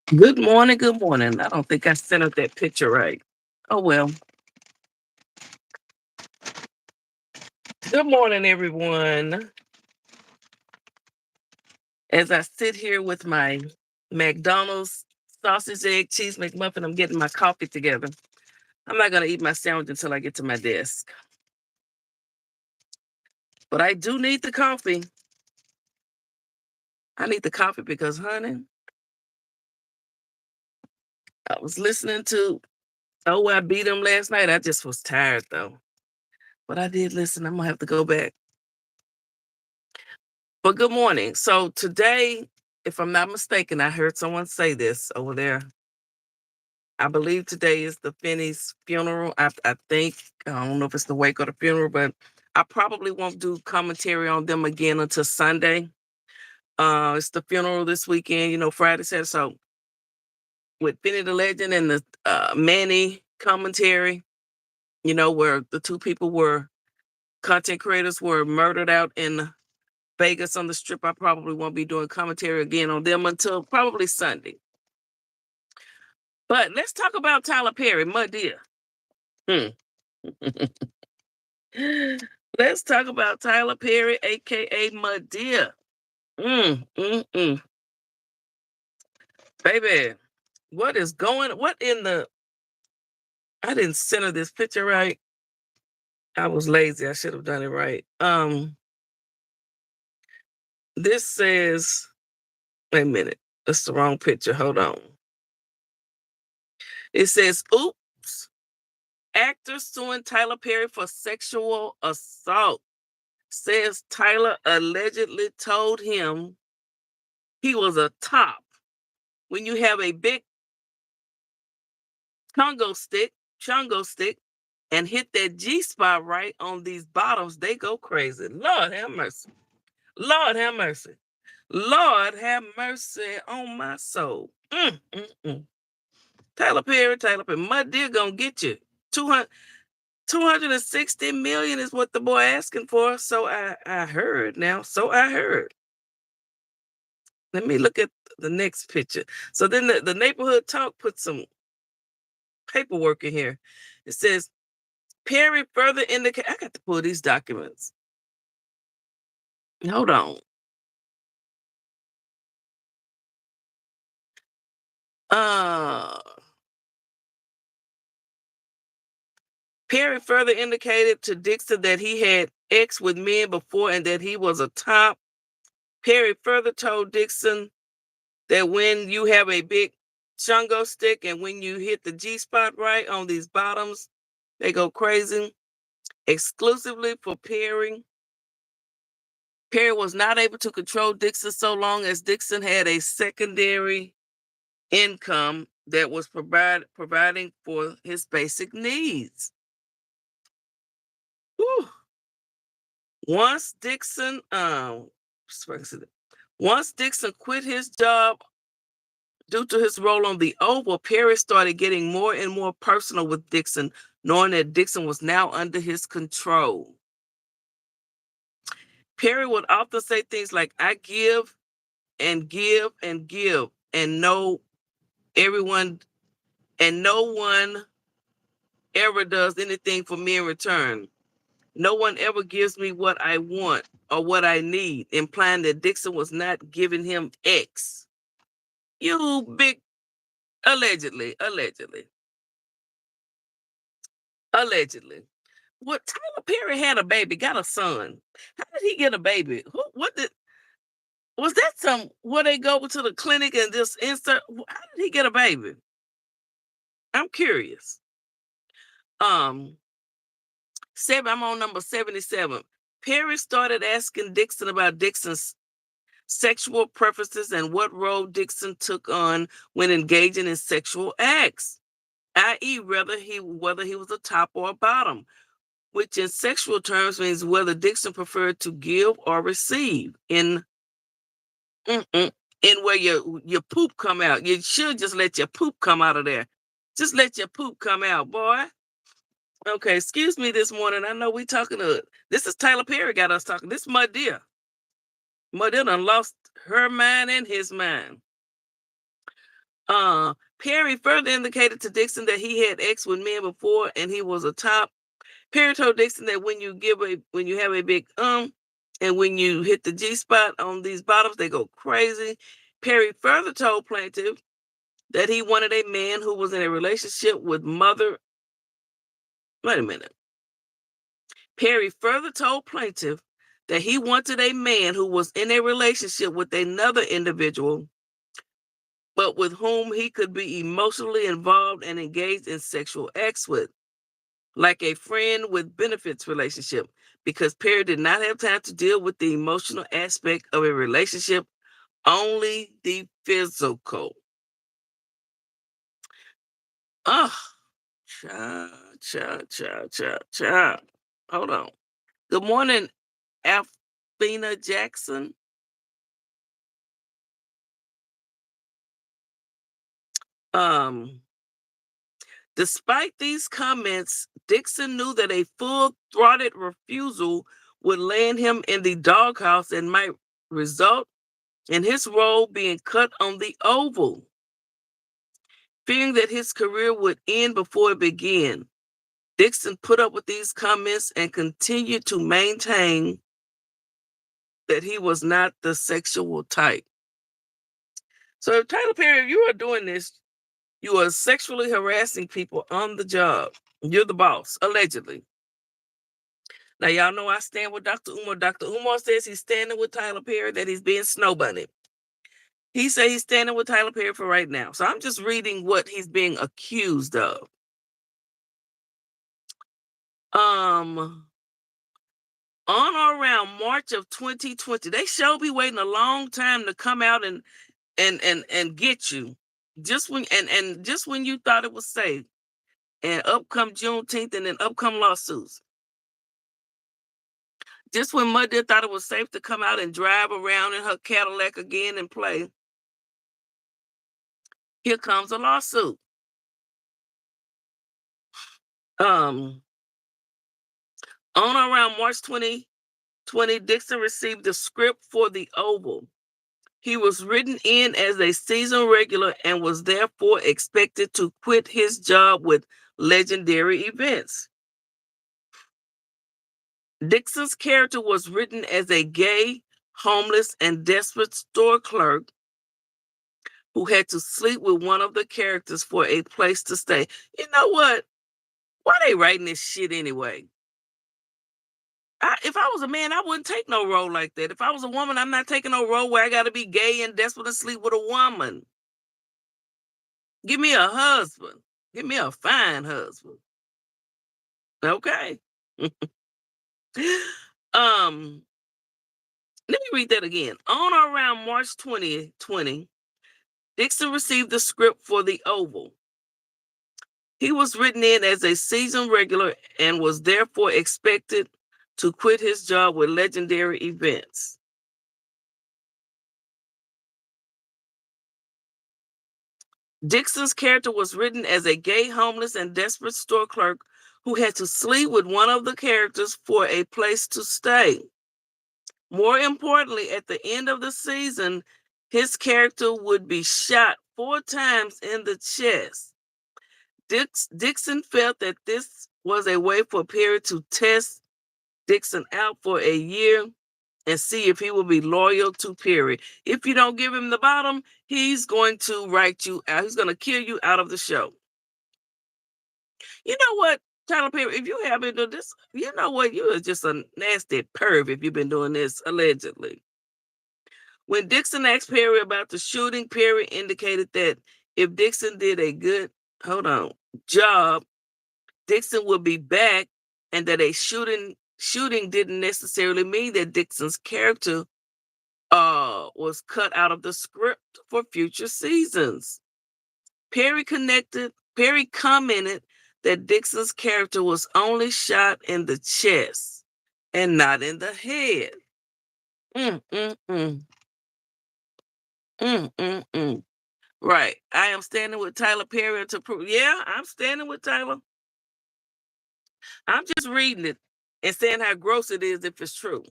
Good morning. Good morning. I don't think I sent out that picture right. Oh, well. Good morning, everyone. As I sit here with my McDonald's sausage, egg, cheese McMuffin, I'm getting my coffee together. I'm not going to eat my sandwich until I get to my desk. But I do need the coffee. I need the coffee because, honey, I was listening to, oh, I beat him last night. I just was tired, though. But I did listen. I'm going to have to go back. But good morning. So today, if I'm not mistaken, I heard someone say this over there. I believe today is the Finney's funeral. I think, I don't know if it's the wake or the funeral, but I probably won't do commentary on them again until Sunday. It's the funeral this weekend, Friday, Saturday. So with Finney the Legend and the Manny commentary, where the two people were content creators were murdered out in Vegas on the strip. I probably won't be doing commentary again on them until probably Sunday. But let's talk about Tyler Perry, Madea. Hmm. Let's talk about Tyler Perry, aka Madea. Mm, mm, mm. Baby, what in the I didn't center this picture right. I was lazy. I should have done it right. This says, wait a minute. That's the wrong picture. Hold on. It says, oops, actor suing Tyler Perry for sexual assault. Says Tyler allegedly told him he was a top. When you have a big chungo stick, and hit that G spot right on these bottoms, they go crazy. Lord have mercy. Lord have mercy. Lord have mercy on my soul. Tyler Perry, my dear gonna get you. 200, 260 million is what the boy asking for. So I heard now. So I heard. Let me look at the next picture. So then the neighborhood talk put some paperwork in here. It says Perry further indicate. I got to pull these documents. Hold on. Uh Perry further indicated to Dixon that he had X with men before and that he was a top. Perry further told Dixon that when you have a big chungo stick and when you hit the G spot right on these bottoms, they go crazy. Exclusively for Perry. Perry was not able to control Dixon so long as Dixon had a secondary income that was providing for his basic needs. Whew. Once Dixon, once Dixon quit his job due to his role on the Oval, Perry started getting more and more personal with Dixon, knowing that Dixon was now under his control. Perry would often say things like, "I give and give and give, and no everyone and no one ever does anything for me in return. No one ever gives me what I want or what I need," implying that Dixon was not giving him X. You big, allegedly. What Tyler Perry had a baby, got a son. How did he get a baby? What did was that some where they go to the clinic and just insert? How did he get a baby? I'm curious. Um, I'm on number 77. Perry started asking Dixon about Dixon's sexual preferences and what role Dixon took on when engaging in sexual acts, i.e., whether he was a top or a bottom, which in sexual terms means whether Dixon preferred to give or receive. In where your poop come out, you should just let your poop come out of there. Just let your poop come out, boy. Okay, excuse me this morning. I know we talking to this is Tyler Perry got us talking. This is Madea. Madea done lost her mind and his mind. Perry further indicated to Dixon that he had X with men before and he was a top. Perry told Dixon that when you have a big and when you hit the G spot on these bottoms, they go crazy. Perry further told plaintiff that he wanted a man who was in a relationship with mother. Wait a minute. Perry further told plaintiff that he wanted a man who was in a relationship with another individual, but with whom he could be emotionally involved and engaged in sexual acts with, like a friend with benefits relationship, because Perry did not have time to deal with the emotional aspect of a relationship, only the physical. Ugh. Cha. Hold on. Good morning, Alfina Jackson. Um, Despite these comments, Dixon knew that a full-throated refusal would land him in the doghouse and might result in his role being cut on the oval. Fearing that his career would end before it began, Dixon put up with these comments and continued to maintain that he was not the sexual type. So, Tyler Perry, if you are doing this, you are sexually harassing people on the job. You're the boss, allegedly. Now, y'all know I stand with Dr. Umar. Dr. Umar says he's standing with Tyler Perry, that he's being snow bunny. He said he's standing with Tyler Perry for right now. So I'm just reading what he's being accused of. On or around March of 2020, they shall be waiting a long time to come out and get you. Just when you thought it was safe. And up come Juneteenth and then up come lawsuits. Just when Madea thought it was safe to come out and drive around in her Cadillac again and play, here comes a lawsuit. On or around March 2020, Dixon received the script for The Oval. He was written in as a season regular and was therefore expected to quit his job with Legendary Events. Dixon's character was written as a gay, homeless, and desperate store clerk who had to sleep with one of the characters for a place to stay. You know what? Why they writing this shit anyway? If I was a man, I wouldn't take no role like that. If I was a woman, I'm not taking no role where I got to be gay and desperate to sleep with a woman. Give me a husband. Give me a fine husband. Okay. um, Let me read that again. On or around March 2020, Dixon received the script for The Oval. He was written in as a season regular and was therefore expected to quit his job with Legendary Events. Dixon's character was written as a gay, homeless, and desperate store clerk who had to sleep with one of the characters for a place to stay. More importantly, at the end of the season, his character would be shot 4 times in the chest. Dixon felt that this was a way for Perry to test Dixon out for a year and see if he will be loyal to Perry. If you don't give him the bottom, he's going to write you out. He's going to kill you out of the show. You know what, Tyler Perry, if you have been doing this, you know what? You are just a nasty perv if you've been doing this, allegedly. When Dixon asked Perry about the shooting, Perry indicated that if Dixon did a good, job, Dixon would be back, and that a shooting didn't necessarily mean that Dixon's character was cut out of the script for future seasons. Perry commented that Dixon's character was only shot in the chest and not in the head. Mm, mm, mm. Mm, mm, mm. Right. I am standing with Tyler Perry to prove. Yeah, I'm standing with Tyler. I'm just reading it and saying how gross it is if it's true.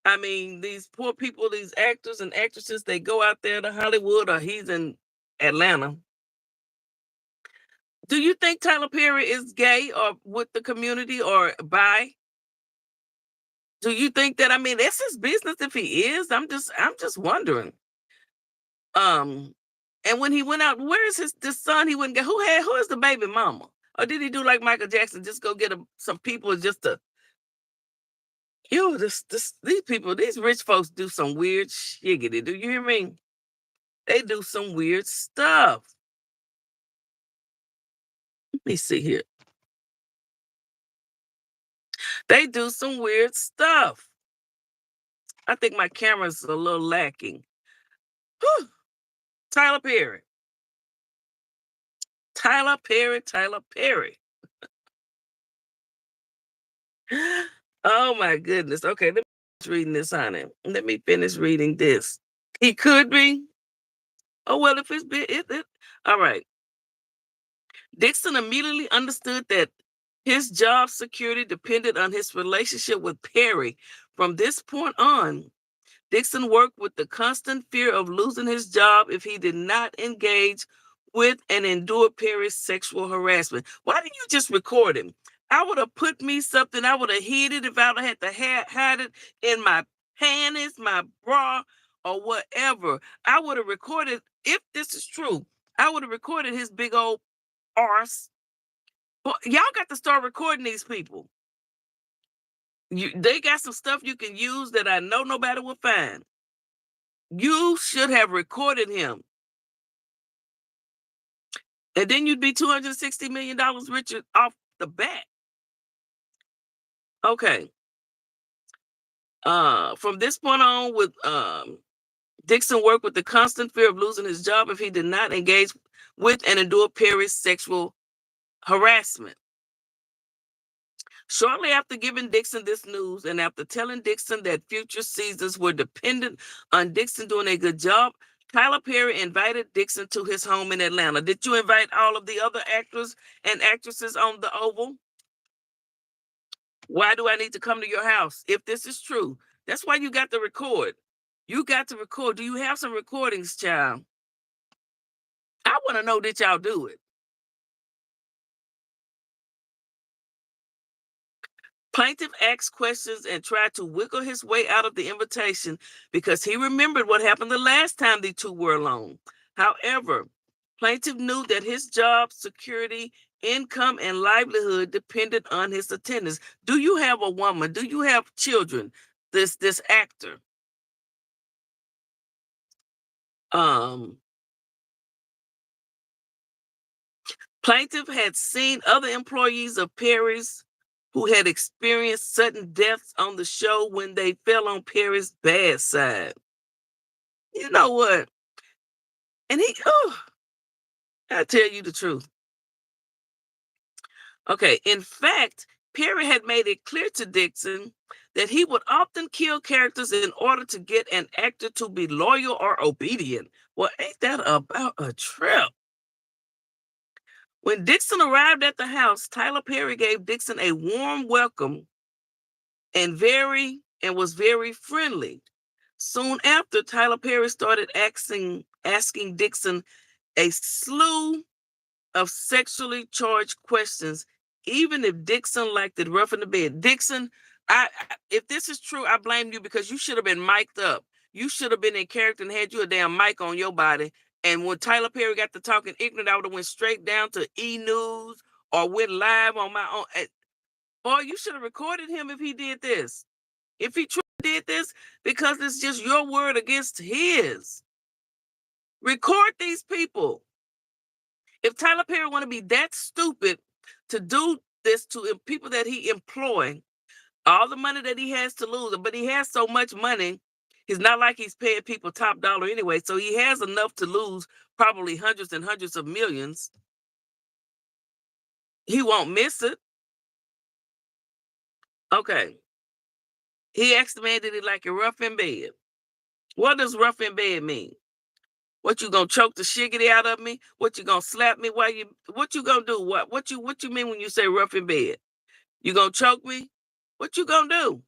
I mean, these poor people, these actors and actresses, they go out there to Hollywood, or he's in Atlanta. Do you think Tyler Perry is gay or with the community or bi? Do you think that, I mean, it's his business if he is. I'm just wondering. Um, and when he went out, where is his this son he wouldn't get? Who is the baby mama? Or did he do like Michael Jackson, just go get some people just to these people, these rich folks do some weird shiggity. Do you hear me? They do some weird stuff. Let me see here. They do some weird stuff. I think my camera's a little lacking. Whew. Tyler Perry. Tyler Perry, Tyler Perry. Oh my goodness. Okay, let me finish reading this, honey. Let me finish reading this. He could be. Oh well, if it's been it. All right. Dixon immediately understood that his job security depended on his relationship with Perry. From this point on, Dixon worked with the constant fear of losing his job if he did not engage with and endure Perry's sexual harassment. Why didn't you just record him? I would have put me something, I would have hid it if I would have had to hide it in my panties, my bra, or whatever. I would have recorded, if this is true, I would have recorded his big old arse. Well, y'all got to start recording these people. They got some stuff you can use that I know nobody will find. You should have recorded him. And then you'd be $260 million richer off the bat. Okay. From this point on, with Dixon worked with the constant fear of losing his job if he did not engage with and endure Perry's sexual harassment. Shortly after giving Dixon this news and after telling Dixon that future seasons were dependent on Dixon doing a good job, Tyler Perry invited Dixon to his home in Atlanta. Did you invite all of the other actors and actresses on the Oval? Why do I need to come to your house if this is true? That's why you got to record. You got to record. Do you have some recordings, child? I want to know that y'all do it. Plaintiff asked questions and tried to wiggle his way out of the invitation because he remembered what happened the last time the two were alone. However, plaintiff knew that his job, security, income, and livelihood depended on his attendance. Do you have a woman? Do you have children? This actor. Um, Plaintiff had seen other employees of Perry's who had experienced sudden deaths on the show when they fell on Perry's bad side. You know what? And I tell you the truth. Okay, in fact, Perry had made it clear to Dixon that he would often kill characters in order to get an actor to be loyal or obedient. Well, ain't that about a trip? When Dixon arrived at the house, Tyler Perry gave Dixon a warm welcome and was very friendly. Soon after, Tyler Perry started asking Dixon a slew of sexually charged questions, even if Dixon liked it rough in the bed. Dixon, if this is true, I blame you because you should have been mic'd up. You should have been in character and had you a damn mic on your body. And when Tyler Perry got to talking ignorant, I would have went straight down to E News or went live on my own. Boy, you should have recorded him if he did this. If he truly did this, because it's just your word against his. Record these people. If Tyler Perry want to be that stupid to do this to people that he employ, all the money that he has to lose, but he has so much money, it's not like he's paying people top dollar anyway, so he has enough to lose probably hundreds and hundreds of millions. He won't miss it. Okay. He asked the man, did he like it rough in bed? What does rough in bed mean? What, you gonna choke the shiggity out of me? What, you gonna slap me what you gonna do? What you mean when you say rough in bed? You gonna choke me? What you gonna do?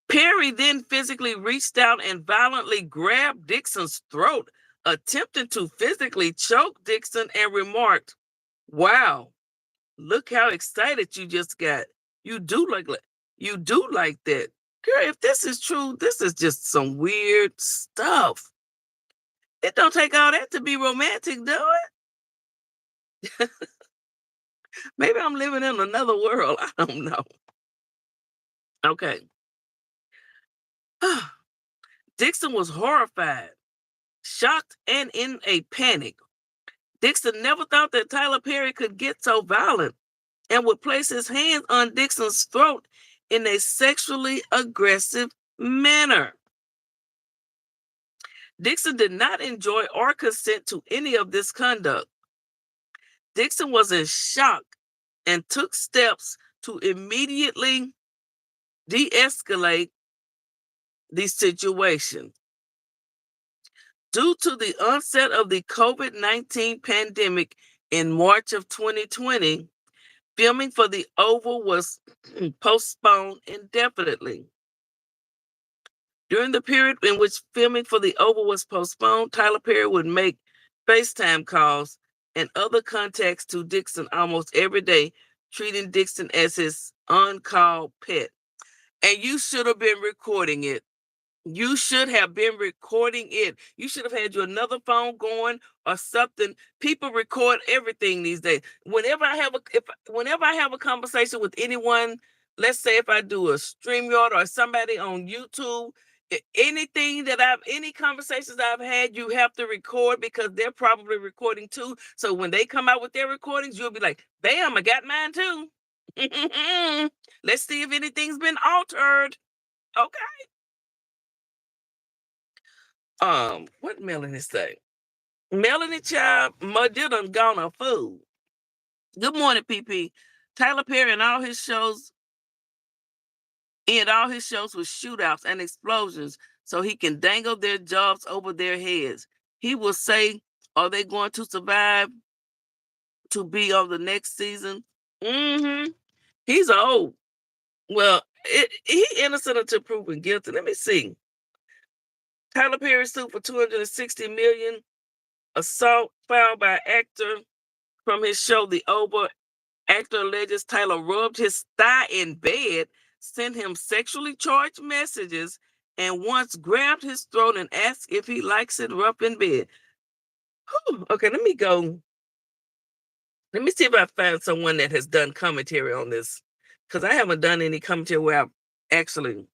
Perry then physically reached out and violently grabbed Dixon's throat, attempting to physically choke Dixon, and remarked, "Wow, look how excited you just got. You do you do like that." Girl, if this is true, this is just some weird stuff. It don't take all that to be romantic, do it? Maybe I'm living in another world. I don't know. Okay. Dixon was horrified, shocked, and in a panic. Dixon never thought that Tyler Perry could get so violent and would place his hands on Dixon's throat in a sexually aggressive manner. Dixon did not enjoy or consent to any of this conduct. Dixon was in shock and took steps to immediately de escalate the situation. Due to the onset of the COVID-19 pandemic in March of 2020, filming for The Oval was postponed indefinitely. During the period in which filming for The Oval was postponed, Tyler Perry would make FaceTime calls and other contacts to Dixon almost every day, treating Dixon as his on-call pet. And you should have been recording it. You should have been recording it. You should have had you another phone going or something. People record everything these days. Whenever I have a conversation with anyone, let's say if I do a StreamYard or somebody on YouTube, any conversations I've had, you have to record because they're probably recording too. So when they come out with their recordings, you'll be like, bam, I got mine too. Let's see if anything's been altered. Okay. What Melanie say? Melanie child, Madea done gone a fool. Good morning, PP. Tyler Perry and all his shows with shootouts and explosions so he can dangle their jobs over their heads. He will say, are they going to survive to be on the next season? Mm-hmm. He's old. Well, he innocent until proven guilty. Let me see. Tyler Perry sued for $260 million. Assault filed by actor from his show The Oval. Actor alleges Tyler rubbed his thigh in bed, sent him sexually charged messages, and once grabbed his throat and asked if he likes it rough in bed. Whew. Okay, let me go. Let me see if I find someone that has done commentary on this, because I haven't done any commentary where I've actually.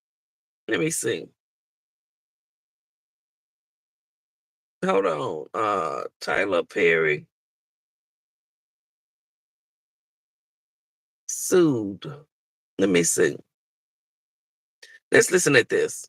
Let me see. Hold on. Tyler Perry sued. Let me see. Let's listen at this.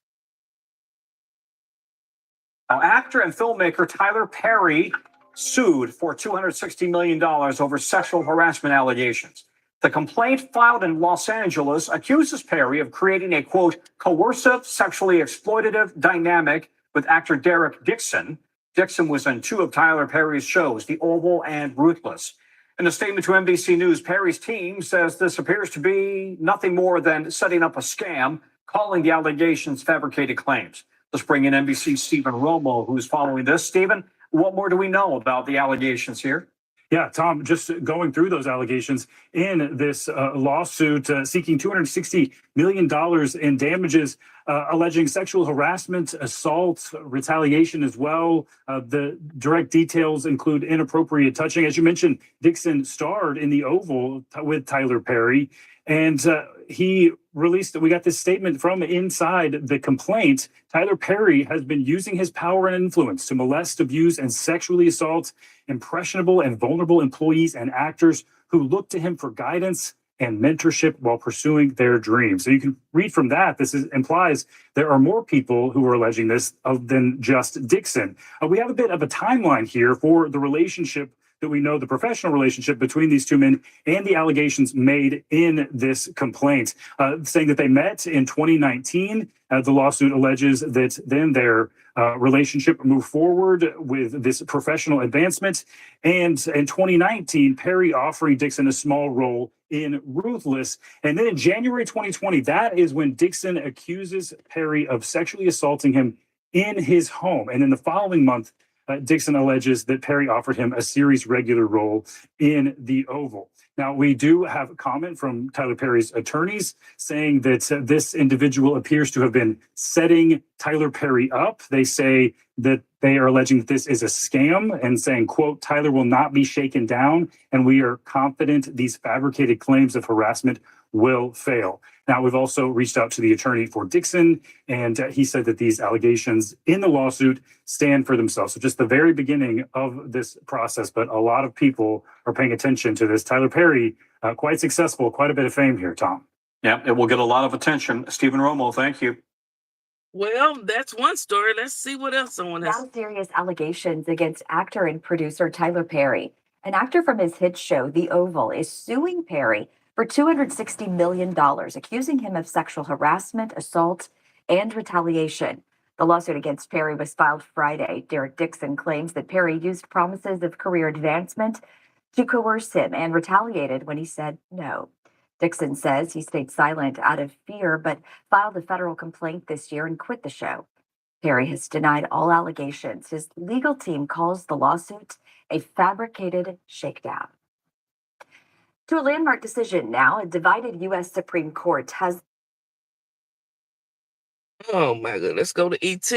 Now, actor and filmmaker Tyler Perry sued for $260 million over sexual harassment allegations. The complaint filed in Los Angeles accuses Perry of creating a, quote, coercive, sexually exploitative dynamic with actor Derek Dixon. Dixon was in two of Tyler Perry's shows, The Oval and Ruthless. In a statement to NBC News, Perry's team says this appears to be nothing more than setting up a scam, calling the allegations fabricated claims. Let's bring in NBC's Stephen Romo, who's following this. Stephen, what more do we know about the allegations here? Yeah, Tom, just going through those allegations in this lawsuit seeking $260 million in damages, alleging sexual harassment, assault, retaliation as well. The direct details include inappropriate touching. As you mentioned, Dixon starred in The Oval with Tyler Perry, and we got this statement from inside the complaint. Tyler Perry has been using his power and influence to molest, abuse, and sexually assault impressionable and vulnerable employees and actors who look to him for guidance and mentorship while pursuing their dreams. So you can read from that, implies there are more people who are alleging this than just Dixon. We have a bit of a timeline here for the relationship that we know the professional relationship between these two men and the allegations made in this complaint, saying that they met in 2019. The lawsuit alleges that then their relationship moved forward with this professional advancement. And in 2019, Perry offering Dixon a small role in Ruthless. And then in January 2020, that is when Dixon accuses Perry of sexually assaulting him in his home. And in the following month, Dixon alleges that Perry offered him a series regular role in The Oval. Now, we do have a comment from Tyler Perry's attorneys saying that this individual appears to have been setting Tyler Perry up. They say that they are alleging that this is a scam and saying, quote, Tyler will not be shaken down, and we are confident these fabricated claims of harassment will fail. Now, we've also reached out to the attorney for Dixon, and he said that these allegations in the lawsuit stand for themselves. So just the very beginning of this process, but a lot of people are paying attention to this. Tyler Perry, quite successful, quite a bit of fame here, Tom. Yeah, it will get a lot of attention. Stephen Romo, thank you. Well, that's one story. Let's see what else someone has. Now serious allegations against actor and producer Tyler Perry. An actor from his hit show, The Oval, is suing Perry for $260 million, accusing him of sexual harassment, assault, and retaliation. The lawsuit against Perry was filed Friday. Derek Dixon claims that Perry used promises of career advancement to coerce him and retaliated when he said no. Dixon says he stayed silent out of fear, but filed a federal complaint this year and quit the show. Perry has denied all allegations. His legal team calls the lawsuit a fabricated shakedown. To a landmark decision now, a divided U.S. Supreme Court has. Oh my goodness, let's go to ET.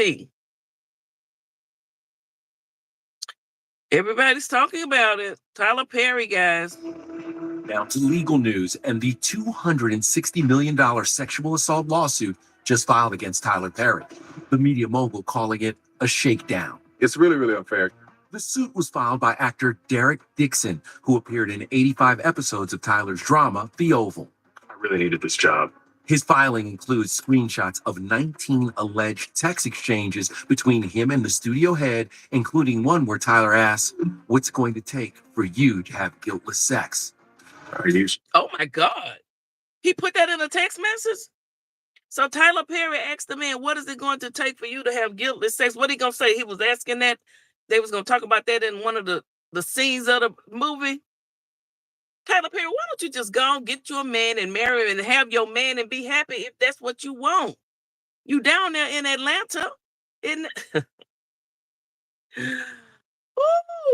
Everybody's talking about it. Tyler Perry, guys. Now to legal news and the $260 million sexual assault lawsuit just filed against Tyler Perry. The media mogul calling it a shakedown. It's really, really unfair. The suit was filed by actor Derek Dixon, who appeared in 85 episodes of Tyler's drama, The Oval. I really needed this job. His filing includes screenshots of 19 alleged text exchanges between him and the studio head, including one where Tyler asks, "What's it going to take for you to have guiltless sex?" Oh my God. He put that in a text message? So Tyler Perry asked the man, what is it going to take for you to have guiltless sex? What he gonna say? He was asking that. They was gonna talk about that in one of the scenes of the movie. Tyler Perry, why don't you just go and get you a man and marry him and have your man and be happy if that's what you want? You down there in Atlanta.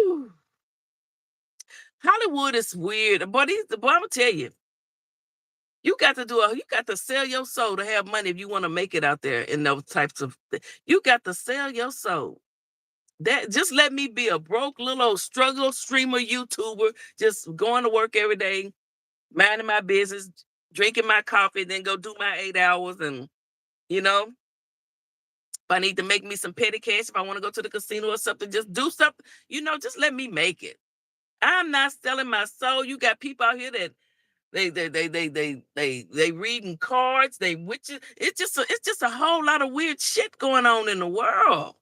Ooh. Hollywood is weird. But I'm gonna tell you, you got to sell your soul to have money if you want to make it out there in those types of you got to sell your soul. That just let me be a broke little old struggle streamer YouTuber, just going to work every day, minding my business, drinking my coffee, then go do my 8 hours. And if I need to make me some petty cash, if I want to go to the casino or something, just do something, just let me make it. I'm not selling my soul. You got people out here that they reading cards, they witches. It's just a whole lot of weird shit going on in the world.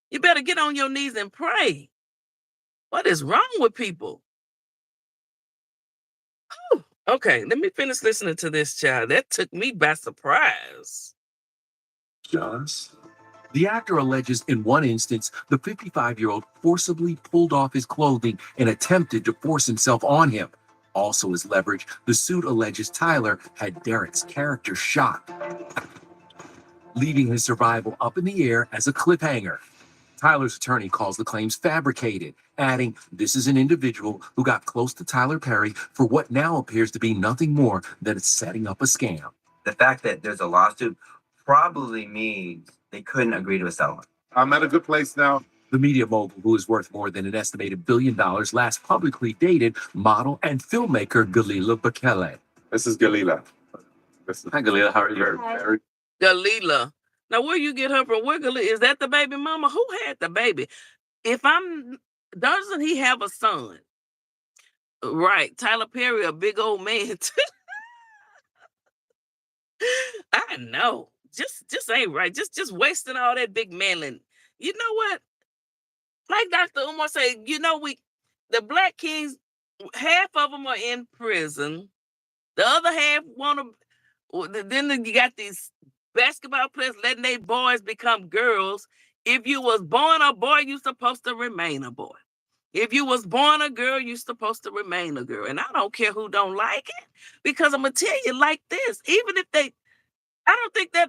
You better get on your knees and pray. What is wrong with people? Whew. Okay, let me finish listening to this, child. That took me by surprise. Just. The actor alleges in one instance, the 55-year-old forcibly pulled off his clothing and attempted to force himself on him. Also as leverage, the suit alleges Tyler had Derek's character shot, leaving his survival up in the air as a cliffhanger. Tyler's attorney calls the claims fabricated, adding, "This is an individual who got close to Tyler Perry for what now appears to be nothing more than setting up a scam." The fact that there's a lawsuit probably means they couldn't agree to a settlement. I'm at a good place now. The media mogul, who is worth more than an estimated $1 billion, last publicly dated model and filmmaker Galila Bekele. This is Galila. Hi, Galila. How are you? Hi. Galila. Now, where you get her from? Where Galila? Is that the baby mama? Who had the baby? Doesn't he have a son? Right. Tyler Perry, a big old man. I know. Just ain't right. Just wasting all that big manling. You know what? Like Dr. Umar say, the Black Kings, half of them are in prison. The other half want to. Then you got these basketball players letting their boys become girls. If you was born a boy, you supposed to remain a boy. If you was born a girl, you supposed to remain a girl. And I don't care who don't like it, because I'm gonna tell you like this. Even if they, I don't think that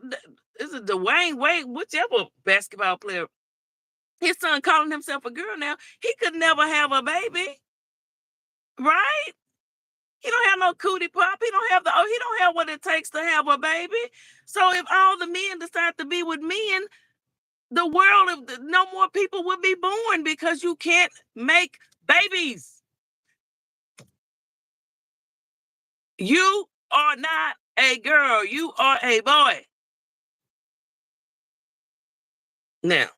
is it Dwayne Wade, whichever basketball player, his son calling himself a girl now. He could never have a baby, right? He don't have no cootie pop. He don't have what it takes to have a baby. So if all the men decide to be with men, the world of no more people would be born, because you can't make babies. You are not a girl. You are a boy. Now,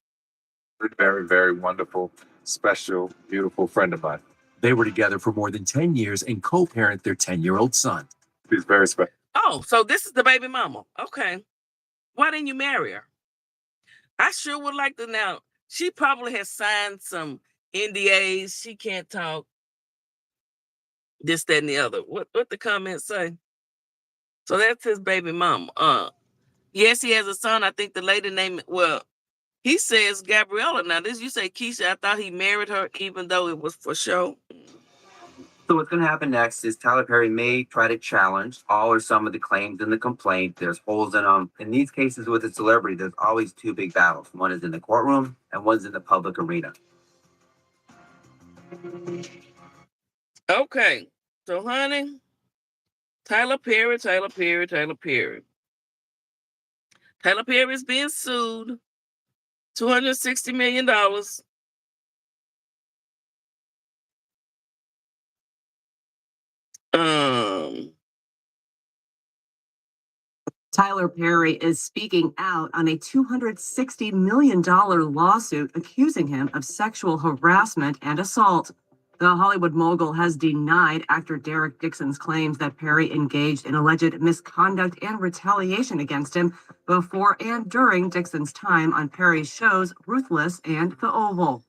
Very, very wonderful, special, beautiful friend of mine. They were together for more than 10 years and co-parent their 10-year-old son. He's very special. oh, so this is the baby mama. Okay. Why didn't you marry her? I sure would like to know. She probably has signed some NDAs. She can't talk. This, that, and the other. What the comments say? So that's his baby mama. Yes, he has a son. I think the lady name, well, he says Gabriella. Now, this, you say Keisha. I thought he married her, even though it was for show. So what's going to happen next is Tyler Perry may try to challenge all or some of the claims in the complaint. There's holes in them. In these cases with a celebrity, there's always two big battles. One is in the courtroom and one's in the public arena. Okay. So, honey, Tyler Perry is being sued. $260 million. Tyler Perry is speaking out on a $260 million lawsuit accusing him of sexual harassment and assault. The Hollywood mogul has denied actor Derek Dixon's claims that Perry engaged in alleged misconduct and retaliation against him before and during Dixon's time on Perry's shows Ruthless and The Oval.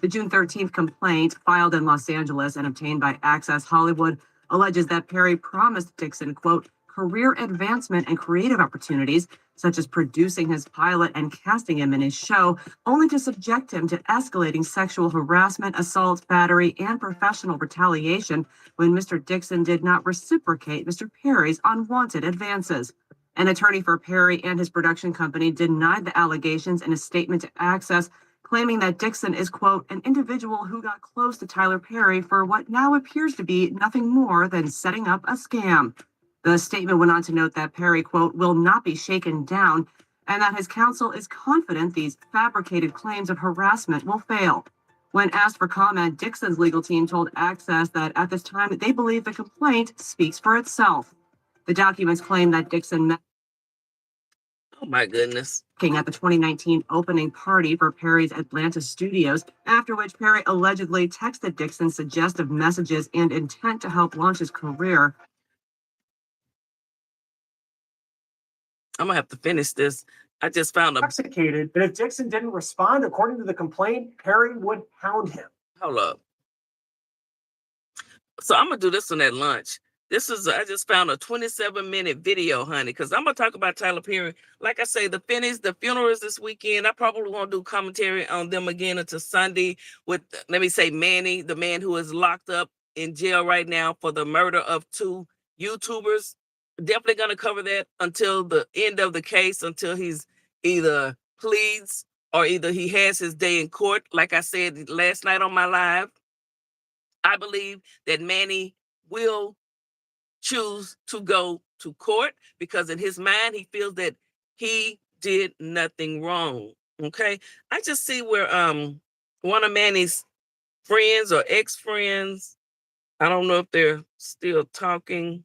The June 13th complaint, filed in Los Angeles and obtained by Access Hollywood, alleges that Perry promised Dixon, quote, career advancement and creative opportunities, such as producing his pilot and casting him in his show, only to subject him to escalating sexual harassment, assault, battery, and professional retaliation when Mr. Dixon did not reciprocate Mr. Perry's unwanted advances. An attorney for Perry and his production company denied the allegations in a statement to Access, claiming that Dixon is, quote, an individual who got close to Tyler Perry for what now appears to be nothing more than setting up a scam. The statement went on to note that Perry, quote, will not be shaken down, and that his counsel is confident these fabricated claims of harassment will fail. When asked for comment, Dixon's legal team told Access that at this time they believe the complaint speaks for itself. The documents claim that Dixon met Oh my goodness. at the 2019 opening party for Perry's Atlanta studios, after which Perry allegedly texted Dixon suggestive messages and intent to help launch his career. I'm gonna have to finish this. I just found a Intoxicated, and if Dixon didn't respond according to the complaint, Perry would hound him. hold up. So I'm gonna do this one at lunch. I just found a 27-minute video, honey, because I'm gonna talk about Tyler Perry. Like I say, the funeral is this weekend. I probably won't do commentary on them again until Sunday with, let me say, Manny, the man who is locked up in jail right now for the murder of 2 YouTubers. Definitely gonna cover that until the end of the case, until he's either pleads or either he has his day in court. Like I said last night on my live, I believe that Manny will choose to go to court because in his mind, he feels that he did nothing wrong. Okay. I just see where one of Manny's friends or ex-friends, I don't know if they're still talking.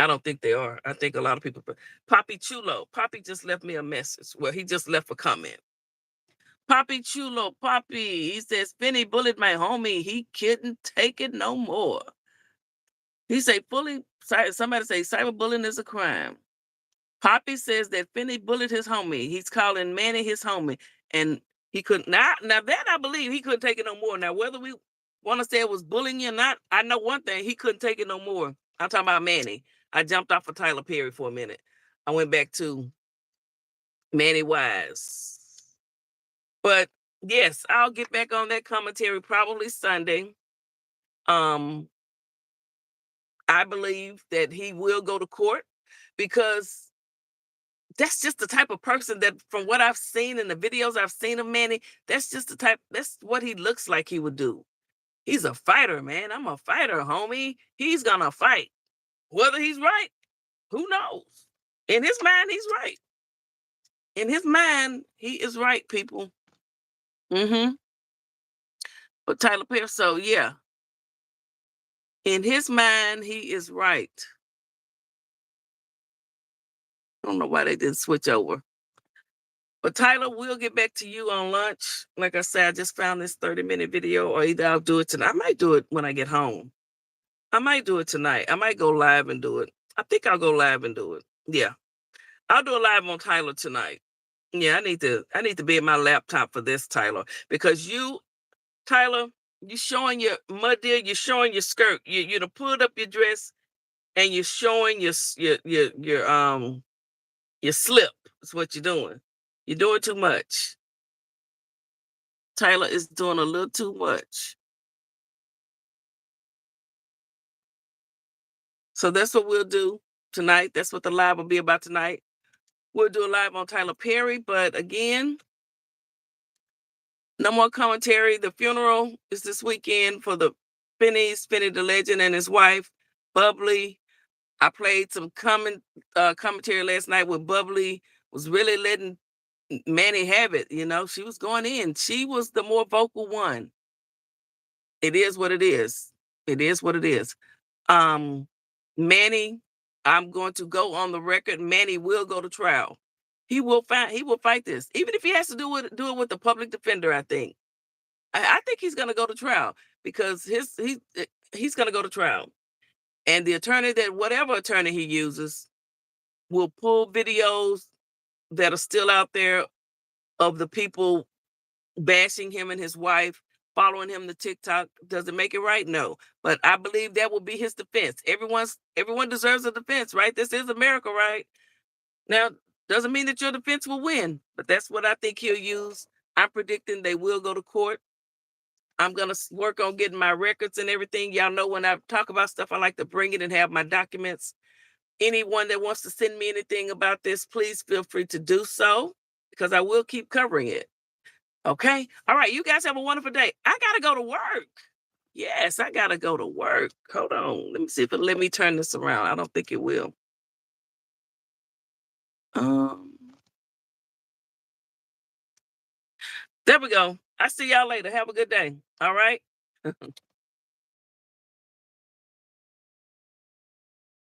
I don't think they are. I think a lot of people, Poppy Chulo, Poppy just left me a message. Well, he just left a comment. Poppy Chulo, Poppy, he says, Finney bullied my homie. He couldn't take it no more. He say, somebody say cyberbullying is a crime. Poppy says that Finney bullied his homie. He's calling Manny his homie. And He couldn't. Now that I believe he couldn't take it no more. Now whether we want to say it was bullying or not, I know one thing: he couldn't take it no more. I'm talking about Manny. I jumped off of Tyler Perry for a minute. I went back to Manny Wise. But yes, I'll get back on that commentary probably Sunday. Um, I believe that he will go to court because that's just the type of person that, from what I've seen in the videos I've seen of Manny, that's just the type, that's what he looks like he would do. He's a fighter, man. I'm a fighter, homie. He's gonna fight. Whether he's right, who knows? In his mind, he's right. In his mind, he is right, people. Mm-hmm. But Tyler Perry, so yeah. In his mind, he is right. I don't know why they didn't switch over. But Tyler, we'll get back to you on lunch. Like I said, I just found this 30-minute video, or either I'll do it tonight. I might do it when I get home. I might do it tonight. I might go live and do it. I think I'll go live and do it. Yeah. I'll do a live on Tyler tonight. Yeah, I need to be at my laptop for this, Tyler. Because you, Tyler, you showing your Madea, you're showing your skirt. You done pulled up your dress and you're showing your slip. Is what you're doing. You're doing too much. Tyler is doing a little too much. So that's what we'll do tonight. That's what the live will be about tonight. We'll do a live on Tyler Perry, but again, no more commentary. The funeral is this weekend for the Finney the legend, and his wife, Bubbly. I played some commentary last night with Bubbly, was really letting Manny have it. You know, she was going in. She was the more vocal one. It is what it is. It is what it is. Manny, I'm going to go on the record. Manny will go to trial. He will fight this. Even if he has to do it with the public defender, I think. I think he's gonna go to trial because he's gonna go to trial. And the attorney, that whatever attorney he uses, will pull videos that are still out there of the people bashing him and his wife, following him to TikTok. Does it make it right? No. But I believe that will be his defense. Everyone deserves a defense, right? This is America, right? Now, doesn't mean that your defense will win, but that's what I think he'll use. I'm predicting they will go to court. I'm going to work on getting my records and everything. Y'all know when I talk about stuff, I like to bring it and have my documents. Anyone that wants to send me anything about this, please feel free to do so because I will keep covering it. Okay? All right. You guys have a wonderful day. I got to go to work. Yes, I got to go to work. Hold on. Let me see if it'll let me turn this around. I don't think it will. There we go. I see y'all later. Have a good day. All right.